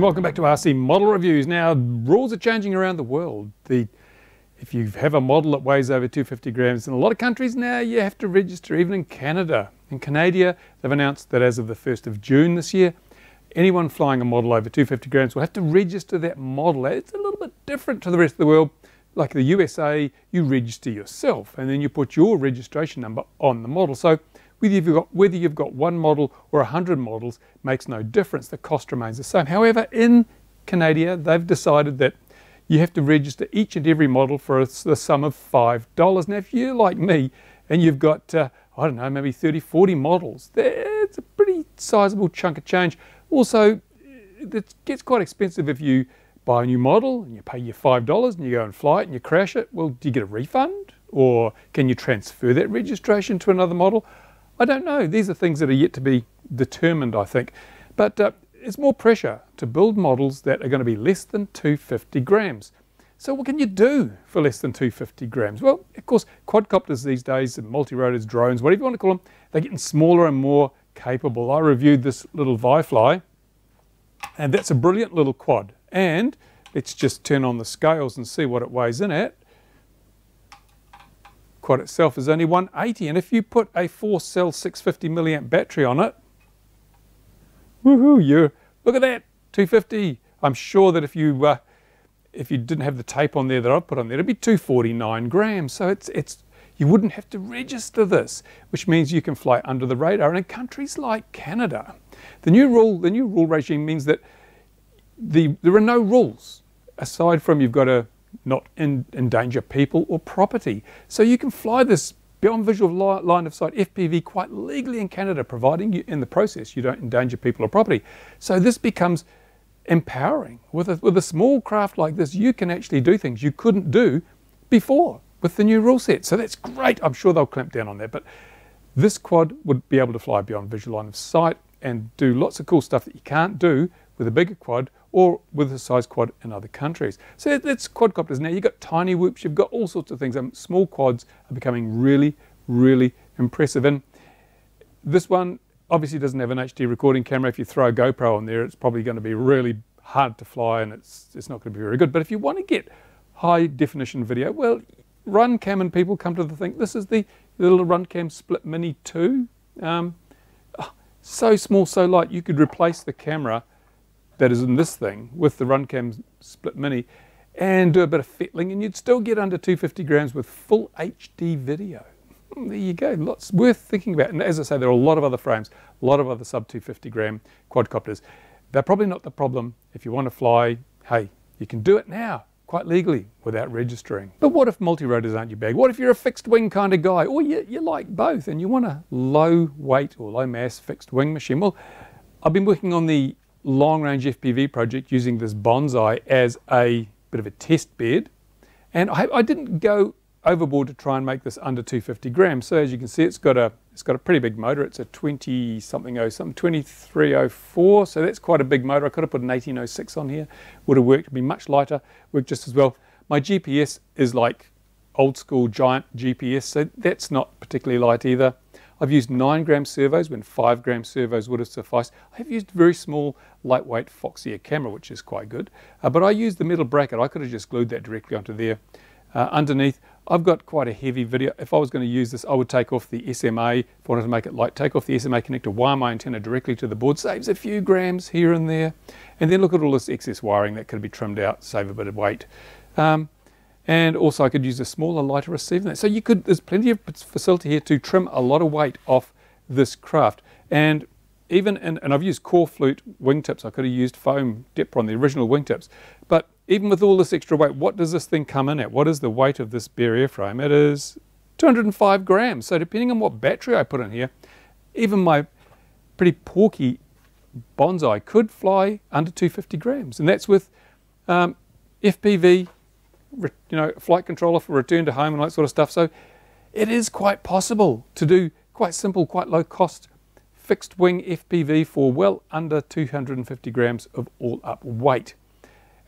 and welcome back to RC Model Reviews. Now, rules are changing around the world. If you have a model that weighs over 250 grams, in a lot of countries now you have to register, even in Canada. In Canada, they've announced that as of the 1st of June this year, anyone flying a model over 250 grams will have to register that model. It's a little bit different to the rest of the world. Like the USA, you register yourself and then you put your registration number on the model. So whether you've got one model or 100 models makes no difference. The cost remains the same. However, in Canada, they've decided that you have to register each and every model for the sum of $5. Now, if you're like me and you've got, I don't know, maybe 30, 40 models, it's a pretty sizable chunk of change. Also, it gets quite expensive if you buy a new model and you pay your $5 and you go and fly it and you crash it. Well, do you get a refund? Or can you transfer that registration to another model? I don't know. These are things that are yet to be determined, I think. But it's more pressure to build models that are going to be less than 250 grams. So what can you do for less than 250 grams? Well, of course, quadcopters these days, multirotors, drones, whatever you want to call them, they're getting smaller and more capable. I reviewed this little Vifly, and that's a brilliant little quad. And let's just turn on the scales and see what it weighs in at. Quad itself is only 180, and if you put a 4-cell 650 milliamp battery on it, woohoo! Look at that, 250. I'm sure that if you didn't have the tape on there that I've put on there, it'd be 249 grams. So you wouldn't have to register this, which means you can fly under the radar. And in countries like Canada, the new rule regime means that there are no rules aside from you've got to not endanger people or property. So you can fly this beyond visual line of sight FPV quite legally in Canada, providing you in the process you don't endanger people or property. So this becomes empowering. With a small craft like this, you can actually do things you couldn't do before with the new rule set. So that's great. I'm sure they'll clamp down on that. But this quad would be able to fly beyond visual line of sight and do lots of cool stuff that you can't do with a bigger quad or with a size quad in other countries. So that's quadcopters. Now you've got tiny whoops, you've got all sorts of things. Small quads are becoming really, really impressive. And this one obviously doesn't have an HD recording camera. If you throw a GoPro on there, it's probably going to be really hard to fly and it's not going to be very good. But if you want to get high definition video, well, Runcam and people come to the think this is the little Runcam Split Mini 2. So small, so light, you could replace the camera that is in this thing with the Runcam Split Mini and do a bit of fettling and you'd still get under 250 grams with full HD video. There you go, lots worth thinking about. And as I say, there are a lot of other frames, a lot of other sub 250 gram quadcopters. They're probably not the problem. If you want to fly, hey, you can do it now quite legally without registering. But what if multirotors aren't your bag? What if you're a fixed wing kind of guy, or you like both and you want a low weight or low mass fixed wing machine? Well, I've been working on the long range FPV project using this Bonsai as a bit of a test bed, and I didn't go overboard to try and make this under 250 grams. So as you can see, it's got a pretty big motor. It's a 2304, so that's quite a big motor. I could have put an 1806 on here, would have worked. It'd be much lighter, worked just as well. My GPS is like old school giant GPS, so that's not particularly light either. I've used 9-gram servos when 5-gram servos would have sufficed. I've used very small, lightweight Foxeer camera, which is quite good. But I used the metal bracket. I could have just glued that directly onto there. Underneath, I've got quite a heavy video. If I was going to use this, I would take off the SMA. If I wanted to make it light, take off the SMA connector, wire my antenna directly to the board. Saves a few grams here and there. And then look at all this excess wiring that could be trimmed out, save a bit of weight. And also I could use a smaller, lighter receiver than that. So there's plenty of facility here to trim a lot of weight off this craft. And and I've used core flute wingtips. I could have used foam dipper on the original wingtips. But even with all this extra weight, what does this thing come in at? What is the weight of this bare airframe? It is 205 grams. So depending on what battery I put in here, even my pretty porky Bonsai could fly under 250 grams. And that's with FPV, flight controller for return to home and that sort of stuff. So it is quite possible to do quite simple, quite low cost fixed wing FPV for well under 250 grams of all up weight.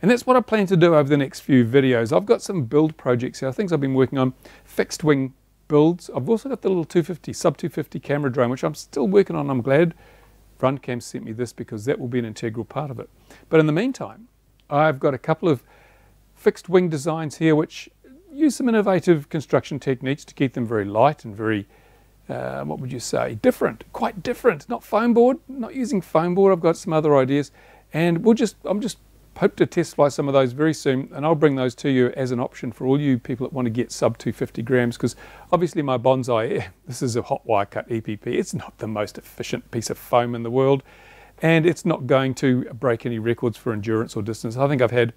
And that's what I plan to do over the next few videos. I've got some build projects here, things I've been working on, fixed wing builds. I've also got the little Sub-250 camera drone, which I'm still working on, I'm glad. Runcam sent me this because that will be an integral part of it. But in the meantime, I've got a couple of fixed wing designs here which use some innovative construction techniques to keep them very light and very, what would you say, different, quite different. Not foam board, not using foam board. I've got some other ideas, and I'm just hope to test fly some of those very soon, and I'll bring those to you as an option for all you people that want to get sub 250 grams, because obviously my bonsai, this is a hot wire cut EPP. It's not the most efficient piece of foam in the world, and it's not going to break any records for endurance or distance. I think I've had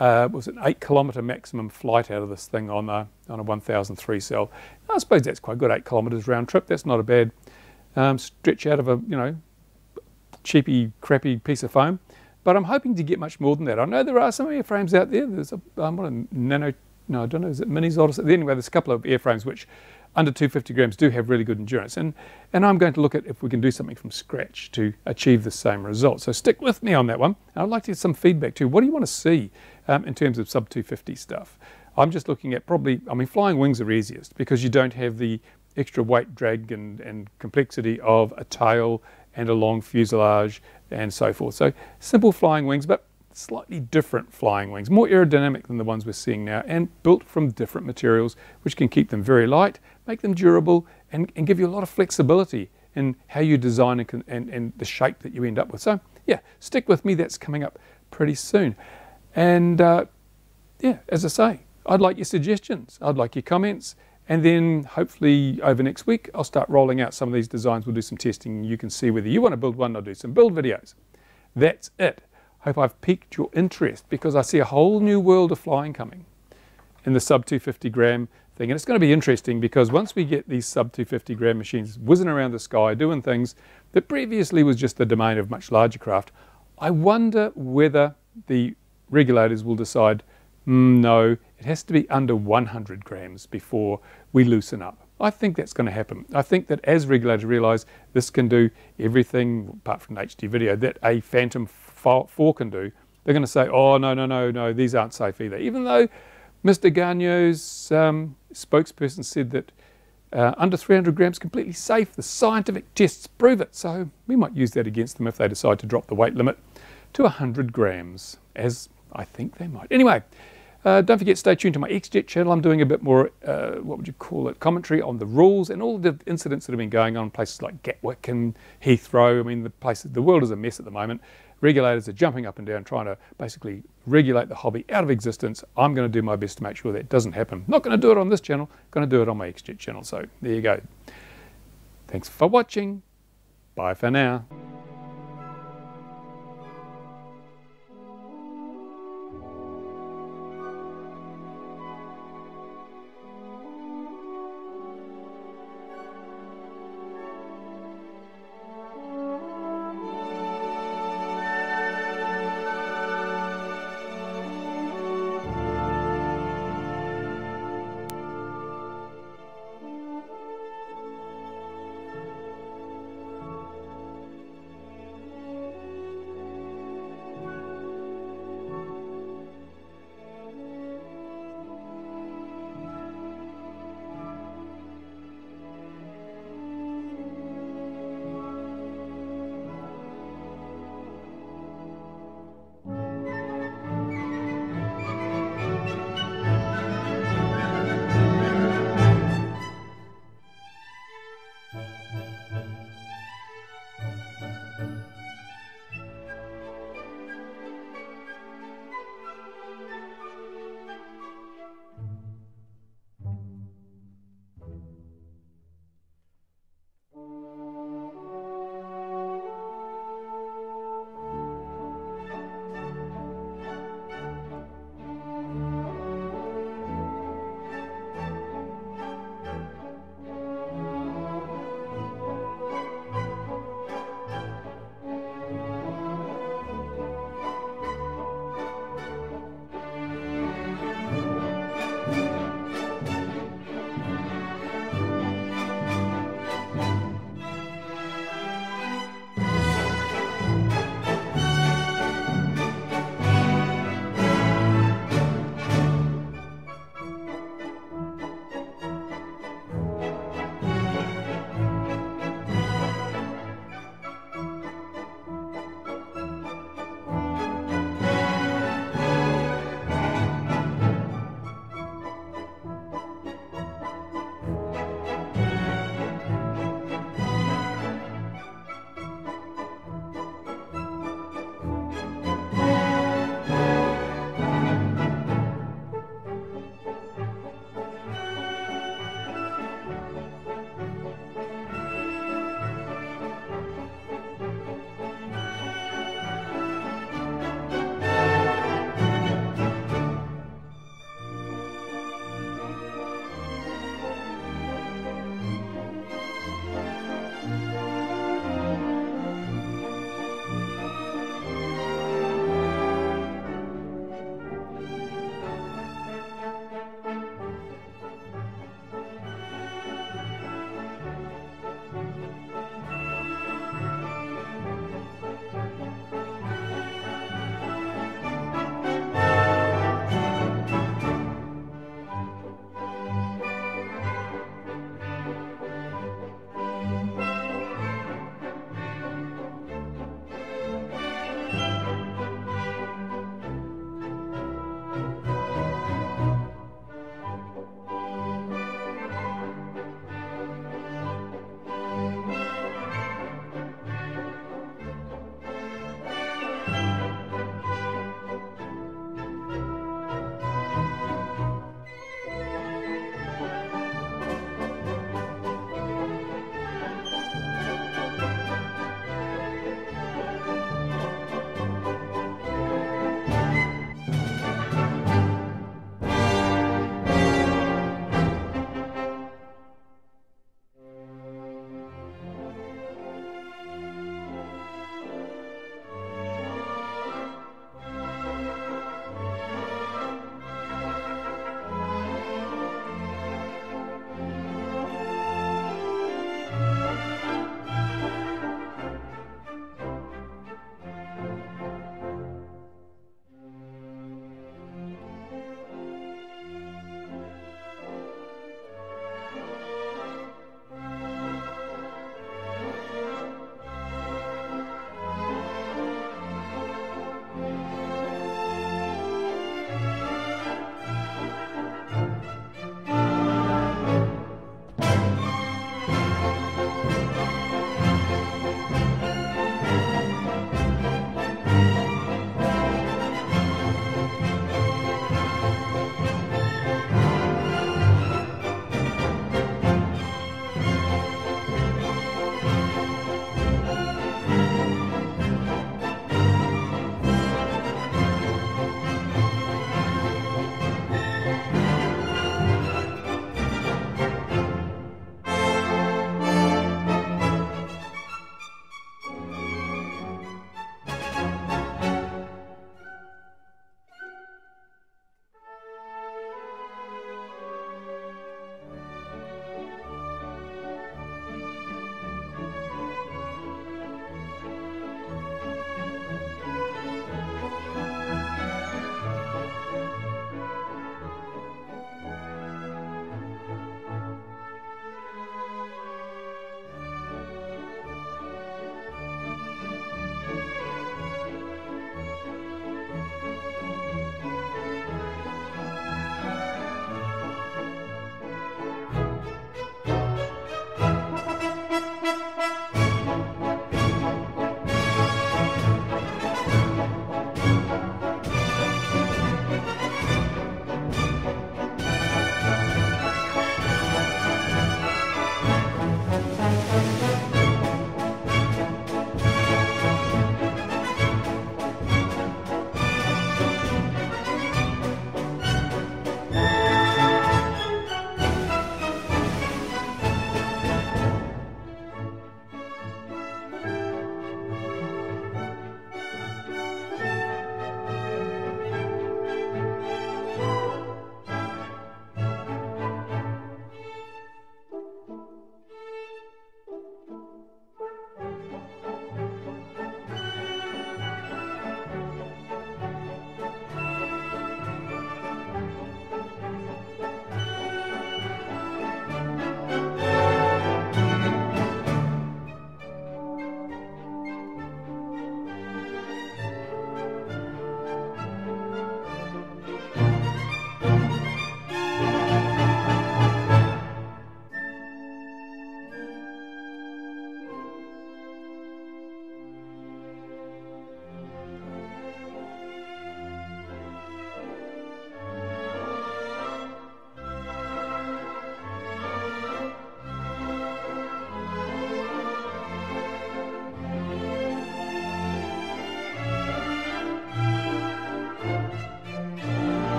was an 8 kilometre maximum flight out of this thing on a 1003 cell. I suppose that's quite good, 8 kilometres round trip. That's not a bad stretch out of a cheapy, crappy piece of foam. But I'm hoping to get much more than that. I know there are some airframes out there. There's a nano, no, I don't know, is it minis? Anyway, there's a couple of airframes which under 250 grams do have really good endurance. And I'm going to look at if we can do something from scratch to achieve the same result. So stick with me on that one. I'd like to get some feedback too. What do you want to see in terms of sub 250 stuff? I'm just looking at flying wings are easiest because you don't have the extra weight, drag and complexity of a tail and a long fuselage and so forth. So simple flying wings, but slightly different flying wings, more aerodynamic than the ones we're seeing now, and built from different materials, which can keep them very light, make them durable, and give you a lot of flexibility in how you design and the shape that you end up with. So yeah, stick with me, that's coming up pretty soon. And yeah, as I say, I'd like your suggestions, I'd like your comments, and then hopefully over next week I'll start rolling out some of these designs. We'll do some testing and you can see whether you want to build one or do some build videos. That's it. Hope I've piqued your interest, because I see a whole new world of flying coming in the sub 250 gram thing. And it's going to be interesting because once we get these sub 250 gram machines whizzing around the sky doing things that previously was just the domain of much larger craft, I wonder whether the regulators will decide, no, it has to be under 100 grams before we loosen up. I think that's going to happen. I think that as regulators realize this can do everything, apart from HD video, that a Phantom 4 can do, they're going to say, oh, no, these aren't safe either. Even though Mr. Gagno's spokesperson said that under 300 grams completely safe, the scientific tests prove it. So we might use that against them if they decide to drop the weight limit to 100 grams, as I think they might. Anyway, don't forget, stay tuned to my XJet channel. I'm doing a bit more, what would you call it, commentary on the rules and all the incidents that have been going on in places like Gatwick and Heathrow. I mean, the world is a mess at the moment. Regulators are jumping up and down trying to basically regulate the hobby out of existence. I'm going to do my best to make sure that doesn't happen. Not going to do it on this channel, going to do it on my XJet channel. So there you go. Thanks for watching. Bye for now.